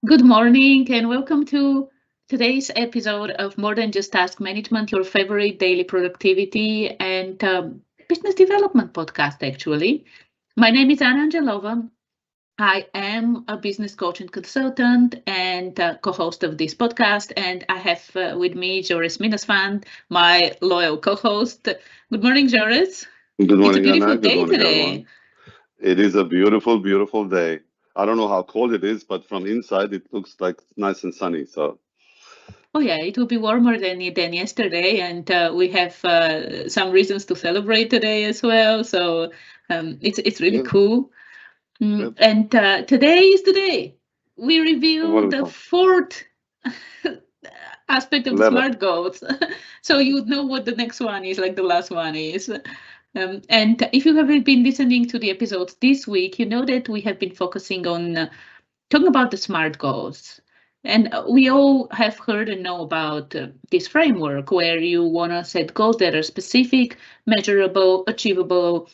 Good morning and welcome to today's episode of More Than Just Task Management, your favorite daily productivity and business development podcast, actually. My name is Anna Angelova. I am a business coach and consultant and co-host of this podcast. And I have with me Joris Minasvan, my loyal co-host. Good morning, Joris. Good It's a morning, beautiful Anna. Good day morning, today. everyone. It is a beautiful, beautiful day. I don't know how cold it is, but from inside it looks like nice and sunny. So, Oh yeah, it will be warmer than yesterday, and we have some reasons to celebrate today as well. So it's really yeah, cool. yeah. And today is the day we What reveal do we the call fourth aspect of the letter? smart goals, so you would know what the next one is, like the last one is. And if you haven't been listening to the episodes this week, you know that we have been focusing on talking about the SMART goals. And we all have heard and know about this framework where you want to set goals that are specific, measurable, achievable,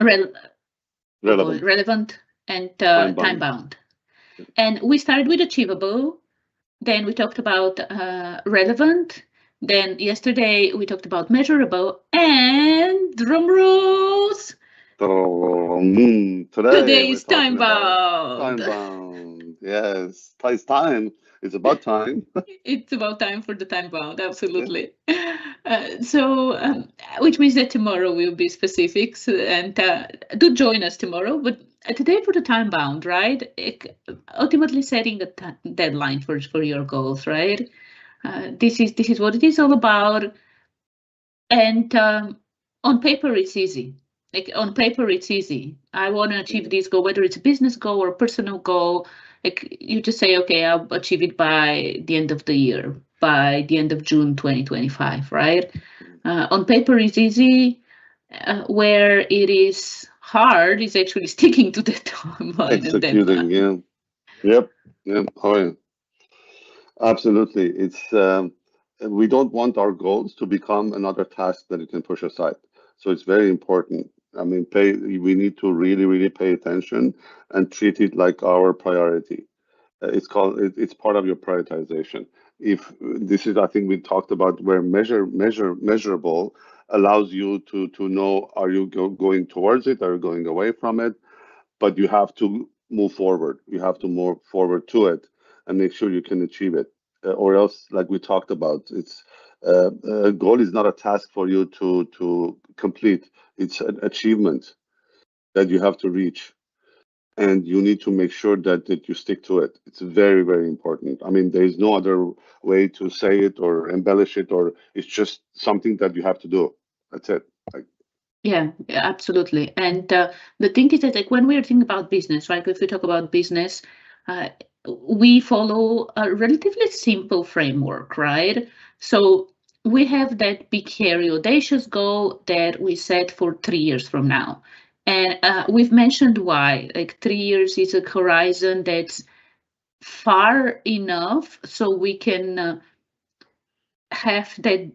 rel- Relevant, relevant, and time time bound. bound. And we started with achievable, then we talked about relevant, then yesterday we talked about measurable, and drum rolls, Today today we're is time talking about bound. time bound. Yes, it's time. It's about time. It's about time for the time bound, Yeah, absolutely. Which means that tomorrow will be specifics and do join us tomorrow. But today for the time bound, right? Ultimately setting a deadline for your goals, right? This is what it is all about. And on paper, it's easy. Like on paper, it's easy. I want to achieve yeah, this goal, whether it's a business goal or a personal goal. Like you just say, okay, I'll achieve it by the end of the year, by the end of June 2025, right? On paper, it's easy. Where it is hard is actually sticking to the timeline and executing. deadline. Yeah, yep, yep. Oh, yeah. Absolutely. We don't want our goals to become another task that you can push aside. So it's very important. I mean, we need to really, really pay attention and treat it like our priority. It's part of your prioritization. If this is, I think we talked about where measurable allows you to know, are you going towards it? Are you going away from it? But you have to move forward. You have to move forward to it and make sure you can achieve it. Or else, like we talked about, it's a goal is not a task for you to complete. It's an achievement that you have to reach, and you need to make sure that you stick to it. It's very, very important. I mean, there is no other way to say it or embellish it, or it's just something that you have to do. That's it. Like, Yeah, absolutely. And the thing is that, like, when we're thinking about business, right? If we talk about business, uh, we follow a relatively simple framework, right? So we have that big, hairy, audacious goal that we set for 3 years from now. And we've mentioned why. Like, 3 years is a horizon that's far enough so we can have that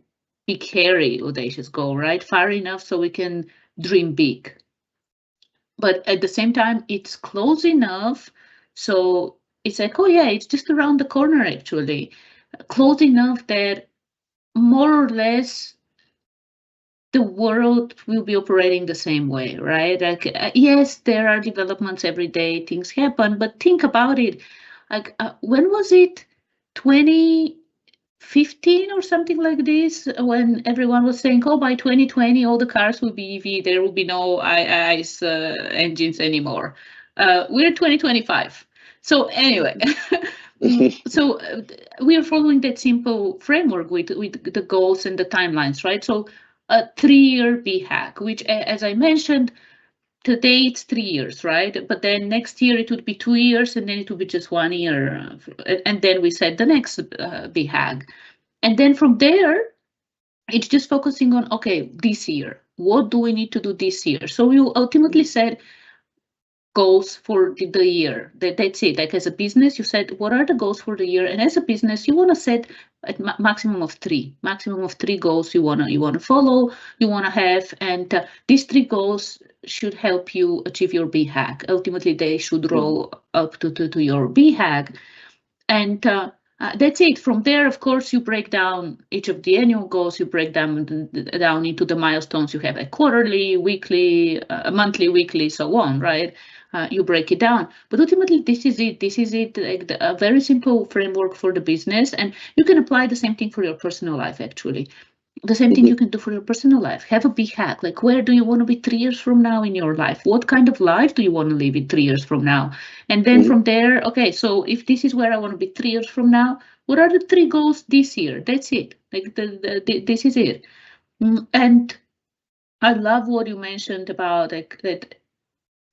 big, hairy, audacious goal, right? Far enough so we can dream big. But at the same time, it's close enough. So it's like, oh, yeah, it's just around the corner, actually. Close enough that more or less the world will be operating the same way, right? Like, yes, there are developments every day, things happen, but think about it. Like, when was it? 2015 or something like this, when everyone was saying, oh, by 2020 all the cars will be EV, there will be no ICE engines anymore. We're 2025. So anyway, so we are following that simple framework with the goals and the timelines, right? So a 3 year BHAG, which, as I mentioned, today it's 3 years, right? But then next year it would be 2 years, and then it would be just 1 year, and then we set the next BHAG, and then from there it's just focusing on, okay, this year, what do we need to do this year? So you ultimately set goals for the year. That's it. Like, as a business, you said what are the goals for the year, and as a business, you want to set a maximum of three goals you wanna follow, you wanna have, and these three goals. should help you achieve your BHAG. Ultimately, they should roll up to your BHAG. And that's it. From there, of course, you break down each of the annual goals. You break down into the milestones you have, like quarterly, weekly, monthly, weekly, so on, right? You break it down. But ultimately, this is it. This is it. Like a very simple framework for the business, and you can apply the same thing for your personal life, actually. The same thing you can do for your personal life. Have a BHAG. Like, where do you want to be 3 years from now in your life? What kind of life do you want to live in 3 years from now? And then from there, okay, so if this is where I want to be 3 years from now, what are the 3 goals this year? That's it. Like, this is it. And I love what you mentioned about like that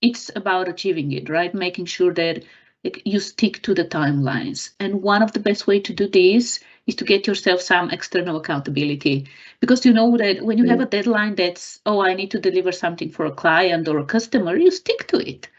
it's about achieving it, right? Making sure that like, you stick to the timelines. And one of the best way to do this is to get yourself some external accountability, because you know that when you have a deadline that's, oh, I need to deliver something for a client or a customer, you stick to it.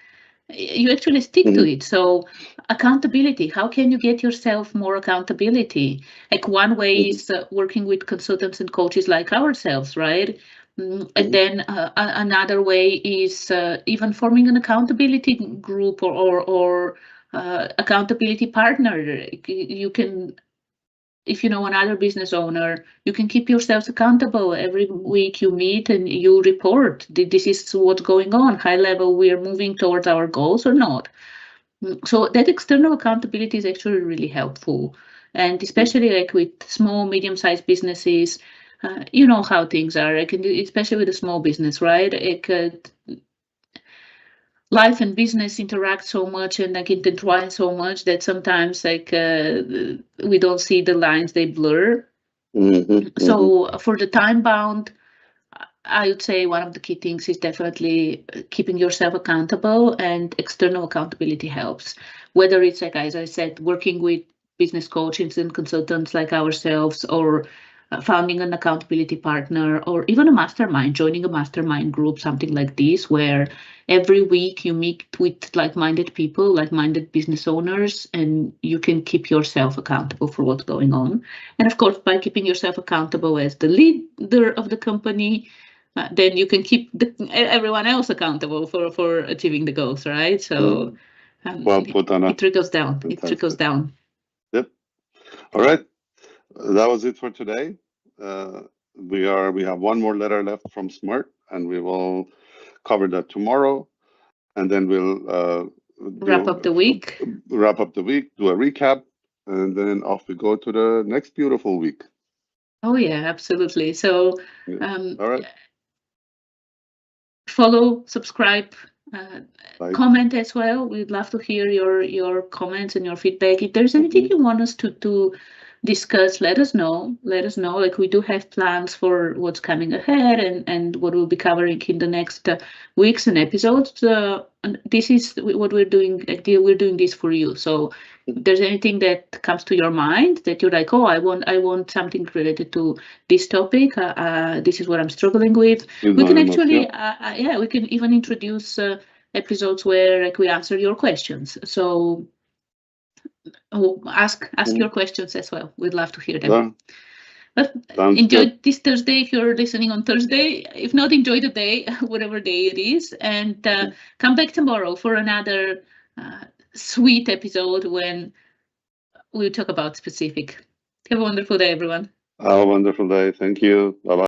You actually stick to it. So accountability, how can you get yourself more accountability? Like one way is working with consultants and coaches like ourselves, right? And then another way is even forming an accountability group or accountability partner. You can, if you know another business owner, you can keep yourselves accountable. Every week you meet and you report. This is what's going on. High level, we are moving towards our goals or not. So that external accountability is actually really helpful. And especially like with small, medium-sized businesses, you know how things are, like especially with a small business, right? Life and business interact so much and like intertwine so much that sometimes like we don't see the lines, they blur. So for the time bound, I would say one of the key things is definitely keeping yourself accountable, and external accountability helps. Whether it's like, as I said, working with business coaches and consultants like ourselves, or founding an accountability partner, or even a mastermind, joining a mastermind group, something like this, where every week you meet with like-minded people, like-minded business owners, and you can keep yourself accountable for what's going on. And of course, by keeping yourself accountable as the leader of the company, then you can keep everyone else accountable for achieving the goals, right? So well put, Anna. It trickles down. Fantastic. It trickles down. Yep. All right. That was it for today. We have one more letter left from SMART, and we will cover that tomorrow, and then we'll wrap up the week. Do a recap, and then off we go to the next beautiful week. Oh yeah, absolutely. So all right. Follow, subscribe, comment as well. We'd love to hear your comments and your feedback. If there's anything you want us to discuss, let us know. Like, we do have plans for what's coming ahead and what we'll be covering in the next weeks and episodes. And this is what we're doing. We're doing this for you. So if there's anything that comes to your mind that you're like, oh, I want something related to this topic. This is what I'm struggling with. We can actually, we can even introduce episodes where like we answer your questions. So ask your questions as well. We'd love to hear them. But enjoy this Thursday if you're listening on Thursday. If not, enjoy the day, whatever day it is, and come back tomorrow for another sweet episode when we'll talk about specific. Have a wonderful day, everyone. Have a wonderful day. Thank you. Bye-bye.